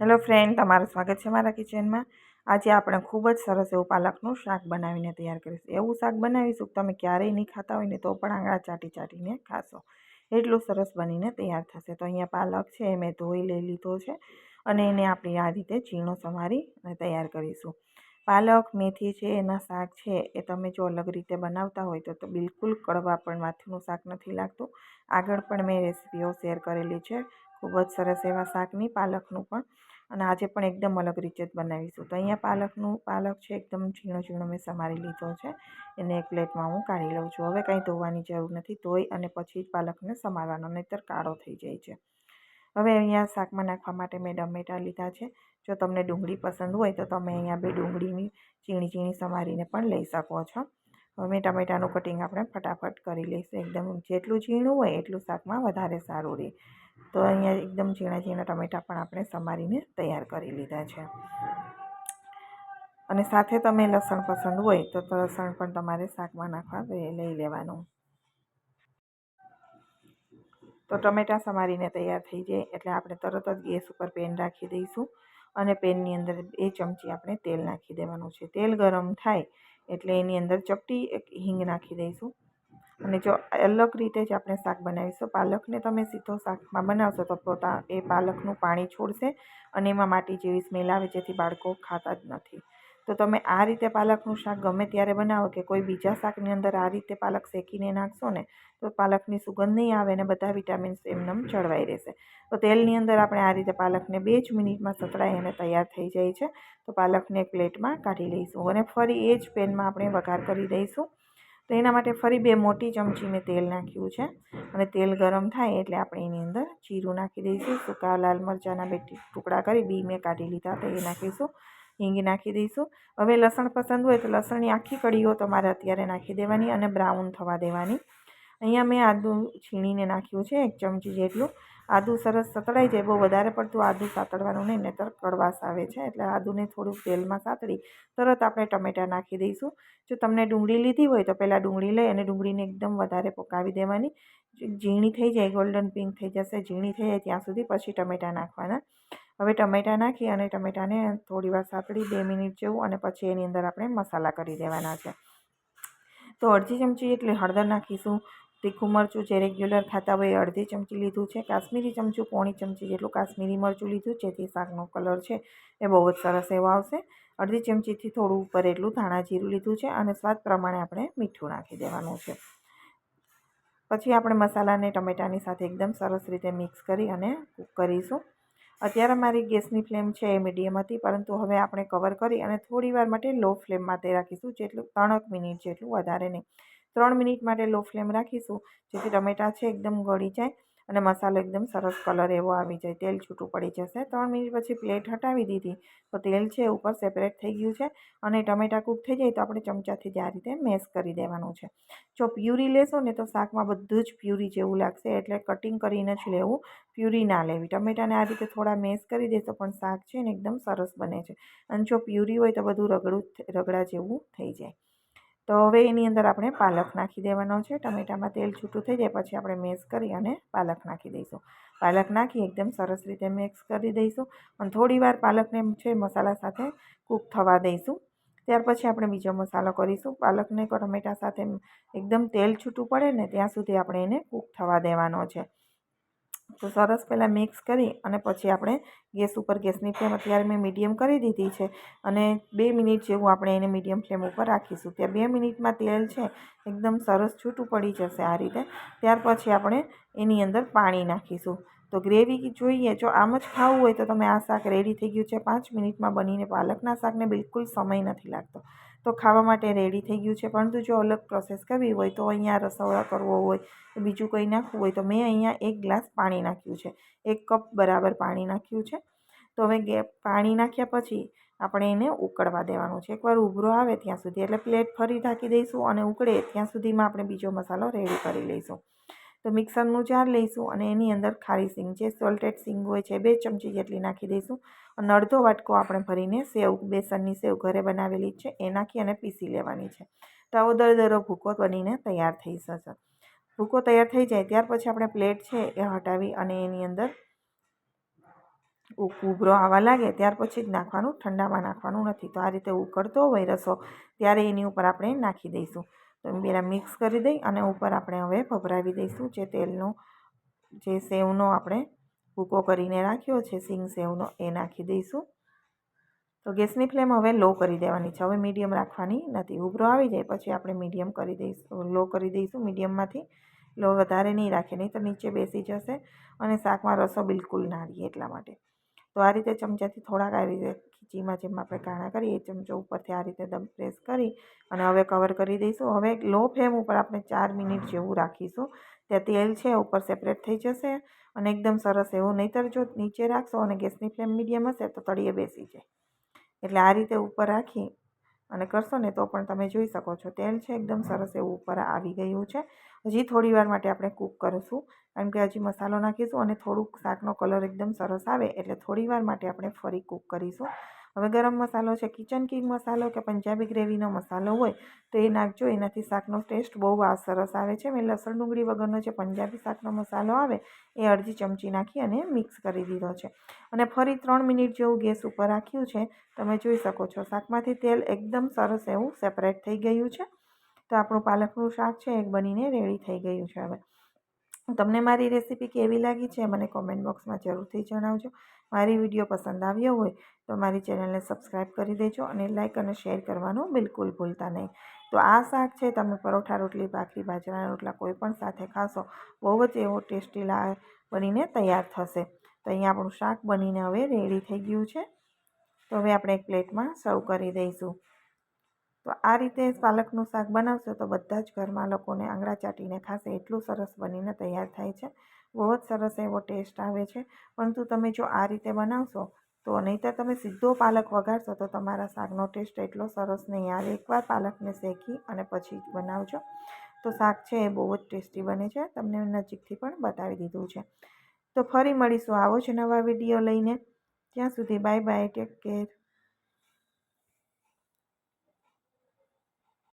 Hello friend, તમારું સ્વાગત છે મારા કિચનમાં। આજે આપણે ખૂબ જ સરસ એવું પાલકનું શાક બનાવીને તૈયાર કરીશું। એવું શાક બનાવીશું કે તમે ક્યારેય નહીં ખાતા હોય ને તો પણ આંગળા ચાટી ચાટીને ખાશો, એટલું સરસ બનીને તૈયાર થશે। તો અહીંયા પાલક છે મેં ધોઈ લઈ લીધો છે અને એને આપણે આ રીતે ઝીણો સમારી અને તૈયાર કરીશું। પાલક મેથી છે એના શાક છે એ તમે જો અલગ રીતે બનાવતા હોય તો બિલકુલ કડવા પણ માથુનું શાક નથી લાગતું। આગળ પણ મેં રેસીપીઓ શેર કરેલી છે ખૂબ જ સરસ એવા શાકની, પાલકનું પણ, અને આજે પણ એકદમ અલગ રીતે જ બનાવીશું। તો અહીંયા પાલક છે એકદમ ઝીણો ઝીણો મેં સમારી લીધો છે, એને એક પ્લેટમાં હું કાઢી લઉં છું। હવે કંઈ ધોવાની જરૂર નથી, ધોઈ અને પછી જ પાલકને સમારવાનો, નહીંતર કાળો થઈ જાય છે। હવે અહીંયા શાકમાં નાખવા માટે મેં ટમેટાં લીધા છે। જો તમને ડુંગળી પસંદ હોય તો તમે અહીંયા બે ડુંગળીની ઝીણી ઝીણી સમારીને પણ લઈ શકો છો। હવે ટમેટાનું કટિંગ આપણે ફટાફટ કરી લઈશું। એકદમ જેટલું ઝીણું હોય એટલું શાકમાં વધારે સારું રહે। તો અહીંયા એકદમ ઝીણા ઝીણા ટમેટાં પણ આપણે સમારીને તૈયાર કરી લીધા છે। અને સાથે તમે લસણ પસંદ હોય તો લસણ પણ તમારે શાકમાં નાખવા લઈ લેવાનું। તો ટમેટાં સમારીને તૈયાર થઈ જાય એટલે આપણે તરત જ ગેસ ઉપર પેન રાખી દઈશું અને પેનની અંદર 2 ચમચી આપણે તેલ નાખી દેવાનું છે। તેલ ગરમ થાય એટલે એની અંદર ચપટી એક હિંગ નાખી દઈશું। અને જો અલગ રીતે જ આપણે શાક બનાવીશું, પાલકને તમે સીધો શાકમાં બનાવશો તો એ પાલકનું પાણી છોડશે અને એમાં માટી જેવી સ્મેલ આવે, જેથી બાળકો ખાતા જ નથી। તો તમે આ રીતે પાલકનું શાક ગમે ત્યારે બનાવો કે કોઈ બીજા શાકની અંદર આ રીતે પાલક શેકીને નાખશો ને તો પાલકની સુગંધ નહીં આવે અને બધા વિટામિન્સ એમનેમ જળવાઈ રહેશે। તો તેલની અંદર આપણે આ રીતે પાલકને 2 જ મિનિટમાં સતળાઈ અને તૈયાર થઈ જાય છે। તો પાલકને એક પ્લેટમાં કાઢી લઈશું અને ફરી એ જ પેનમાં આપણે વઘાર કરી દઈશું। તો એના માટે ફરી 2 મોટી ચમચી મેં તેલ નાખ્યું છે અને તેલ ગરમ થાય એટલે આપણે એની અંદર જીરું નાખી દઈશું। સૂકા લાલ મરચાંના 2 ટુકડા કરી બી મેં કાઢી લીધા તો એ નાખીશું। હિંગ નાખી દઈશું। હવે લસણ પસંદ હોય તો લસણની આખી કળીઓ તમારે અત્યારે નાખી દેવાની અને બ્રાઉન થવા દેવાની। અહીંયા મેં આદું છીણીને નાખ્યું છે 1 ચમચી જેટલું। આદું સરસ સતળાઈ જાય, બહુ વધારે પડતું આદું સાતળવાનું નહીં, નહીંતર કડવાશ આવે છે। એટલે આદુને થોડુંક તેલમાં સાતળી તરત આપણે ટમેટાં નાખી દઈશું। જો તમને ડુંગળી લીધી હોય તો પહેલાં ડુંગળી લઈ અને ડુંગળીને એકદમ વધારે પકાવી દેવાની, ઝીણી થઈ જાય, ગોલ્ડન પિંક થઈ જશે, ઝીણી થઈ જાય ત્યાં સુધી પછી ટમેટાં નાખવાના। હવે ટમેટાં નાખી અને ટમેટાને થોડીવાર સાતળી 2 મિનિટ જેવું અને પછી એની અંદર આપણે મસાલા કરી દેવાના છે। તો અડધી ચમચી જેટલી હળદર નાખીશું। તીખું મરચું જે રેગ્યુલર ખાતા હોય અડધી ચમચી લીધું છે। કાશ્મીરી ચમચું પોણી ચમચી જેટલું કાશ્મીરી મરચું લીધું, જેથી શાકનો કલર છે એ બહુ જ સરસ એવો આવશે। અડધી ચમચીથી થોડું ઉપર એટલું ધાણા જીરું લીધું છે અને સ્વાદ પ્રમાણે આપણે મીઠું નાખી દેવાનું છે। પછી આપણે મસાલાને ટમેટાની સાથે એકદમ સરસ રીતે મિક્સ કરી અને કૂક કરીશું। અત્યારે મારી ગેસની ફ્લેમ છે એ મીડિયમ હતી, પરંતુ હવે આપણે કવર કરી અને થોડીવાર માટે લો ફ્લેમમાં તે રાખીશું, જેટલું 3 મિનિટ જેટલું, વધારે નહીં। 3 મિનિટ માટે લો ફ્લેમ રાખીશું, જેથી ટમેટાં છે એકદમ ગળી જાય અને મસાલો એકદમ સરસ કલર એવો આવી જાય, તેલ છૂટું પડી જશે। 3 મિનિટ પછી પ્લેટ હટાવી દીધી તો તેલ છે ઉપર સેપરેટ થઈ ગયું છે અને ટમેટાં કૂક થઈ જાય તો આપણે ચમચાથી જ આ રીતે મેશ કરી દેવાનું છે। જો પ્યુરી લેશો ને તો શાકમાં બધું જ પ્યુરી જેવું લાગશે, એટલે કટિંગ કરીને જ લેવું, પ્યુરી ના લેવી। ટમેટાને આ રીતે થોડા મેશ કરી દેશો પણ શાક છે ને એકદમ સરસ બને છે। અને જો પ્યુરી હોય તો બધું રગડા જેવું થઈ જાય। તો હવે એની અંદર આપણે પાલક નાખી દેવાનો છે। ટમેટામાં તેલ છૂટું થઈ જાય પછી આપણે મેશ કરી અને પાલક નાખી દઈશું। પાલક નાખી એકદમ સરસ રીતે મિક્સ કરી દઈશું અને થોડીવાર પાલકને છે મસાલા સાથે કૂક થવા દઈશું। ત્યાર પછી આપણે બીજો મસાલો કરીશું। પાલકને ટમેટા સાથે એકદમ તેલ છૂટું પડે ને ત્યાં સુધી આપણે એને કૂક થવા દેવાનો છે। તો સરસ પહેલાં મિક્સ કરી અને પછી આપણે ગેસ ઉપર, ગેસની ફ્લેમ અત્યારે મેં મીડિયમ કરી દીધી છે અને 2 મિનિટ જેવું આપણે એને મીડિયમ ફ્લેમ ઉપર રાખીશું। ત્યાં 2 મિનિટમાં તેલ છે એકદમ સરસ છૂટું પડી જશે આ રીતે। ત્યાર પછી આપણે એની અંદર પાણી નાખીશું। તો ગ્રેવી જોઈએ, જો આમ જ ખાવું હોય તો તમે આ શાક રેડી થઈ ગયું છે, 5 મિનિટમાં બનીને, પાલકના શાકને બિલકુલ સમય નથી લાગતો, તો ખાવા માટે રેડી થઈ ગયું છે। પરંતુ જો અલગ પ્રોસેસ કરવી હોય તો અહીંયા રસોડા કરવો હોય કે બીજું કંઈ નાખવું હોય તો મેં અહીંયા 1 ગ્લાસ પાણી નાખ્યું છે, 1 કપ બરાબર પાણી નાખ્યું છે। તો હવે પાણી નાખ્યા પછી આપણે એને ઉકળવા દેવાનું છે, એકવાર ઉભરો આવે ત્યાં સુધી, એટલે પ્લેટ ફરી ઢાંકી દઈશું અને ઉકળે ત્યાં સુધીમાં આપણે બીજો મસાલો રેડી કરી લઈશું। તો મિક્સરનું જાર લઈશું અને એની અંદર ખારી સિંગ, જે સોલ્ટેડ સિંગ હોય છે, 2 ચમચી જેટલી નાખી દઈશું અને અડધો વાટકો આપણે ભરીને સેવ, બેસનની સેવ ઘરે બનાવેલી છે એ નાખી અને પીસી લેવાની છે। તો આવો દરદરો ભૂકો બનીને તૈયાર થઈ જશે। ભૂકો તૈયાર થઈ જાય ત્યાર પછી આપણે પ્લેટ છે એ હટાવી અને એની અંદર ઉભરો આવવા લાગે ત્યાર પછી જ નાખવાનું, ઠંડામાં નાખવાનું નથી. તો આ રીતે ઉકળતો હોય રસો ત્યારે એની ઉપર આપણે નાખી દઈશું. તો પહેલાં મિક્સ કરી દઈ અને ઉપર આપણે હવે ભભરાવી દઈશું જે તેલનો જે સેવનો આપણે ભૂકો કરીને રાખ્યો છે સિંગ સેવનો એ નાખી દઈશું. તો ગેસની ફ્લેમ હવે લો કરી દેવાની છે, હવે મીડિયમ રાખવાની નથી. ઉભરો આવી જાય પછી આપણે મીડિયમ કરી દઈશું, લો કરી દઈશું. મીડિયમમાંથી લો વધારે નહીં રાખીએ, નહીં તો નીચે બેસી જશે અને શાકમાં રસો બિલકુલ ના રહીએ એટલા માટે. તો આ રીતે ચમચાથી થોડાક આ રીતે ખીચીમાં જેમ આપણે કાણા કરીએ એ ચમચો ઉપરથી આ રીતે દમ પ્રેસ કરી અને હવે કવર કરી દઈશું. હવે લો ફ્લેમ ઉપર આપણે 4 મિનિટ જેવું રાખીશું. ત્યાં તેલ છે ઉપર સેપરેટ થઈ જશે અને એકદમ સરસ એવું. નહીંતર જો નીચે રાખશો અને ગેસની ફ્લેમ મીડિયમ હશે તો તળિયે બેસી જાય. એટલે આ રીતે ઉપર રાખી અને કરશો ને તો પણ તમે જોઈ શકો છો તેલ છે એકદમ સરસ એવું ઉપર આવી ગયું છે. હજી થોડી વાર માટે આપણે કૂક કરીશું કારણ કે હજી મસાલો નાખીશું અને થોડુંક શાકનો કલર એકદમ સરસ આવે એટલે થોડી વાર માટે આપણે ફરી કૂક કરીશું. હવે ગરમ મસાલો છે, કિચન કિંગ મસાલો કે પંજાબી ગ્રેવીનો મસાલો હોય તો એ નાખજો, એનાથી શાકનો ટેસ્ટ બહુ સરસ આવે છે. મેં લસણ ડુંગળી વગરનો જે પંજાબી શાકનો મસાલો આવે એ અડધી ચમચી નાખી અને મિક્સ કરી દીધો છે અને ફરી 3 મિનિટ જેવું ગેસ ઉપર રાખ્યું છે. તમે જોઈ શકો છો શાકમાંથી તેલ એકદમ સરસ એવું સેપરેટ થઈ ગયું છે. તો આપણું પાલકનું શાક છે એ બનીને રેડી થઈ ગયું છે. હવે તમને મારી રેસીપી કેવી લાગી છે મને કોમેન્ટ બોક્સમાં જરૂરથી જણાવજો. મારી વિડીયો પસંદ આવ્યો હોય તો મારી ચેનલને સબસ્ક્રાઈબ કરી દેજો અને લાઇક અને શેર કરવાનું બિલકુલ ભૂલતા નહીં. તો આ શાક છે તમે પરોઠા, રોટલી, ભાખરી, બાજરાના રોટલા કોઈ પણ સાથે ખાશો બહુ જ એવો ટેસ્ટી બનીને તૈયાર થશે. તો અહીંયા આપણું શાક બનીને હવે રેડી થઈ ગયું છે. તો હવે આપણે એક પ્લેટમાં સર્વ કરી દઈશું. તો આ રીતે પાલકનું શાક બનાવશો તો બધા જ ઘરમાં લોકોને આંગળા ચાટીને ખાશે એટલું સરસ બનીને તૈયાર થાય છે. બહુ જ સરસ એવો ટેસ્ટ આવે છે. પરંતુ તમે જો આ રીતે બનાવશો તો નહીંતર તમે સીધો પાલક વઘારશો તો તમારા શાકનો ટેસ્ટ એટલો સરસ નહીં આવે. એકવાર પાલકને શેકી અને પછી જ બનાવજો તો શાક છે એ બહુ જ ટેસ્ટી બને છે. તમને નજીકથી પણ બતાવી દીધું છે. તો ફરી મળીશું આવો જ નવા વિડીયો લઈને. ત્યાં સુધી બાય બાય, ટેક કેર.